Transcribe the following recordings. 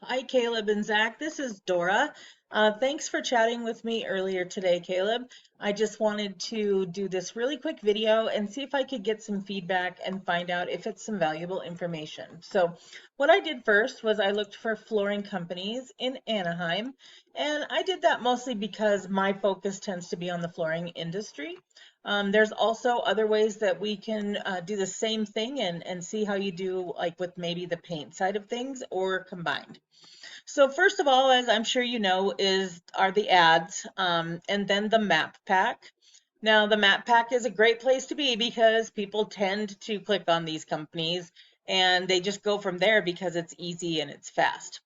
Hi, Caleb and Zach. This is Dora. Thanks for chatting with me earlier today, Caleb. I just wanted to do this really quick video and see if I could get some feedback and find out if it's some valuable information. So what I did first was I looked for flooring companies in Anaheim, and I did that mostly because my focus tends to be on the flooring industry. There's also other ways that we can do the same thing and see how you do, like with maybe the paint side of things or combined. So first of all, as I'm sure you know, are the ads, and then the map pack. Now, the map pack is a great place to be because people tend to click on these companies and they just go from there because it's easy and it's fast.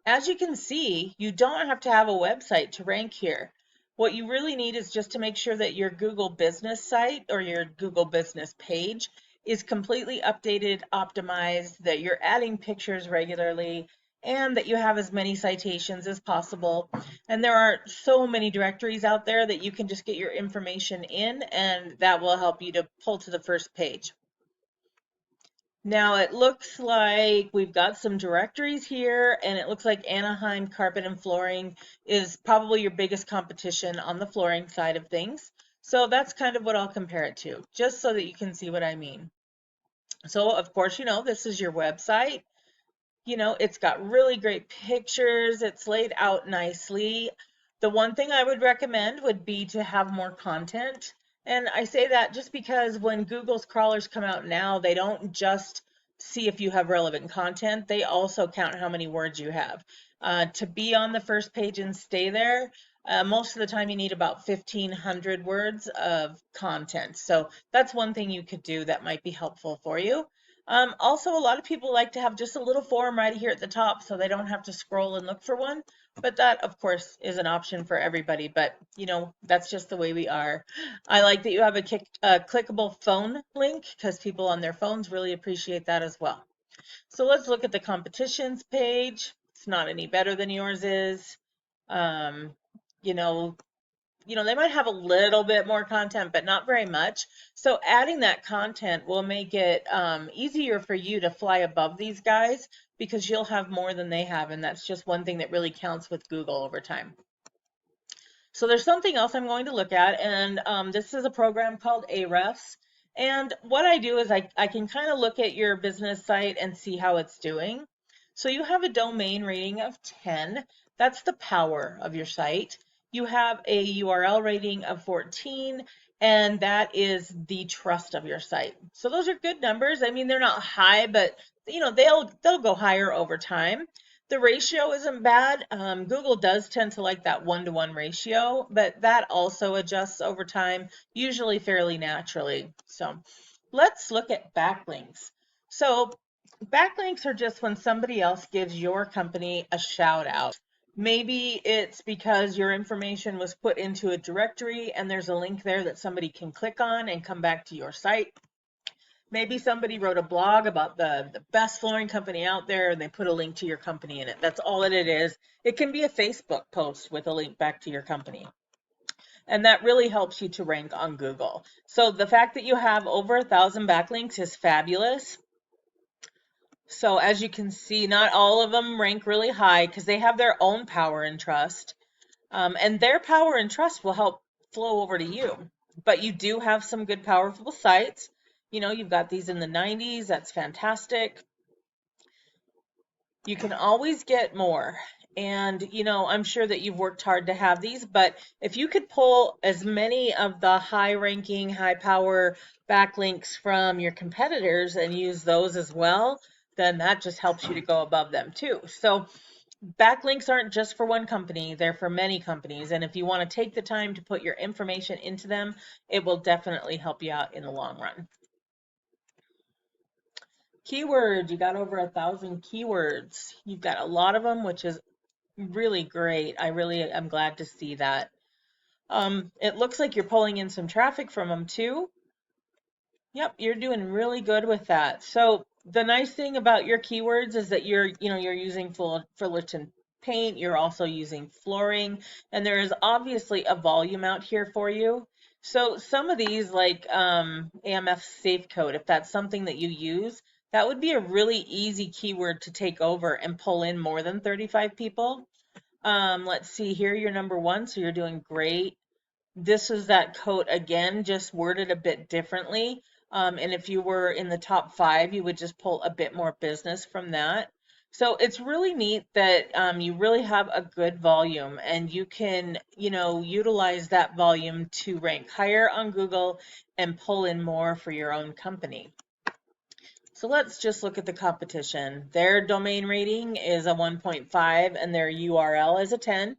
As you can see, you don't have to have a website to rank here. What you really need is just to make sure that your Google business site or your Google business page is completely updated, optimized, that you're adding pictures regularly, and that you have as many citations as possible. And there are so many directories out there that you can just get your information in, and that will help you to pull to the first page. Now it looks like we've got some directories here, and it looks like Anaheim Carpet and Flooring is probably your biggest competition on the flooring side of things. So that's kind of what I'll compare it to, just so that you can see what I mean. So of course, this is your website. It's got really great pictures. It's laid out nicely. The one thing I would recommend would be to have more content. And I say that just because when Google's crawlers come out now, they don't just see if you have relevant content, they also count how many words you have. To be on the first page and stay there, most of the time you need about 1,500 words of content. So that's one thing you could do that might be helpful for you. Also, a lot of people like to have just a little form right here at the top so they don't have to scroll and look for one. But that, of course, is an option for everybody. But, that's just the way we are. I like that you have a clickable phone link because people on their phones really appreciate that as well. So let's look at the competitions page. It's not any better than yours is. Um, you know, they might have a little bit more content, but not very much. So adding that content will make it easier for you to fly above these guys because you'll have more than they have. And that's just one thing that really counts with Google over time. So there's something else I'm going to look at, and this is a program called Ahrefs. And what I do is I can kind of look at your business site and see how it's doing. So you have a domain rating of 10. That's the power of your site. You have a URL rating of 14, and that is the trust of your site. So those are good numbers. I mean, they're not high, but they'll go higher over time. The ratio isn't bad. Google does tend to like that 1-to-1 ratio, but that also adjusts over time, usually fairly naturally. So let's look at backlinks. So backlinks are just when somebody else gives your company a shout out. Maybe it's because your information was put into a directory and there's a link there that somebody can click on and come back to your site. Maybe somebody wrote a blog about the best flooring company out there and they put a link to your company in it. That's all that it is. It can be a Facebook post with a link back to your company. And that really helps you to rank on Google. So the fact that you have over 1,000 backlinks is fabulous. So as you can see, not all of them rank really high because they have their own power and trust. And their power and trust will help flow over to you. But you do have some good, powerful sites. You've got these in the 90s. That's fantastic. You can always get more. And, I'm sure that you've worked hard to have these, but if you could pull as many of the high ranking, high power backlinks from your competitors and use those as well, then that just helps you to go above them too. So backlinks aren't just for one company, they're for many companies. And if you want to take the time to put your information into them, it will definitely help you out in the long run. Keywords, you got over 1,000 keywords. You've got a lot of them, which is really great. I really am glad to see that. It looks like you're pulling in some traffic from them too. Yep, you're doing really good with that. So the nice thing about your keywords is that you're using Fullerton paint, you're also using flooring, and there is obviously a volume out here for you. So some of these like AMF safe code, if that's something that you use, That would be a really easy keyword to take over and pull in more than 35 people. Let's see here, you're number one, so you're doing great. This is that coat again, just worded a bit differently. And if you were in the top 5, you would just pull a bit more business from that. So it's really neat that you really have a good volume and you can, utilize that volume to rank higher on Google and pull in more for your own company. So let's just look at the competition. Their domain rating is a 1.5 and their URL is a 10.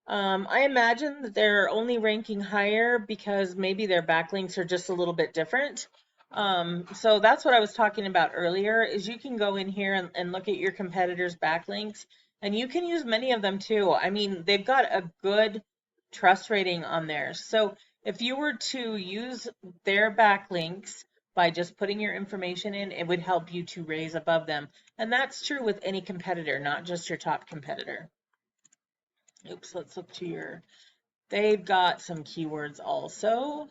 I imagine that they're only ranking higher because maybe their backlinks are just a little bit different. So that's what I was talking about earlier, is you can go in here and look at your competitors' backlinks, and you can use many of them too. I mean, they've got a good trust rating on theirs. So if you were to use their backlinks by just putting your information in, it would help you to raise above them. And that's true with any competitor, not just your top competitor. Oops, let's look to your, they've got some keywords also,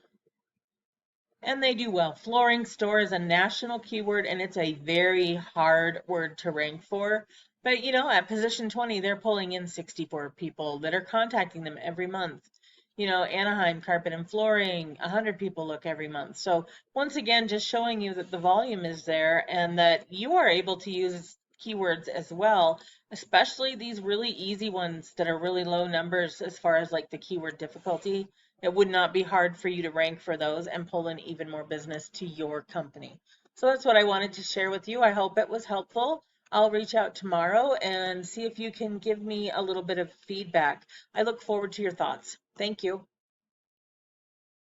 and they do well. Flooring store is a national keyword, and it's a very hard word to rank for. But at position 20, they're pulling in 64 people that are contacting them every month. Anaheim carpet and flooring, 100 people look every month. So once again, just showing you that the volume is there and that you are able to use keywords as well, especially these really easy ones that are really low numbers as far as like the keyword difficulty. It would not be hard for you to rank for those and pull in even more business to your company. So that's what I wanted to share with you. I hope it was helpful. I'll reach out tomorrow and see if you can give me a little bit of feedback. I look forward to your thoughts. Thank you.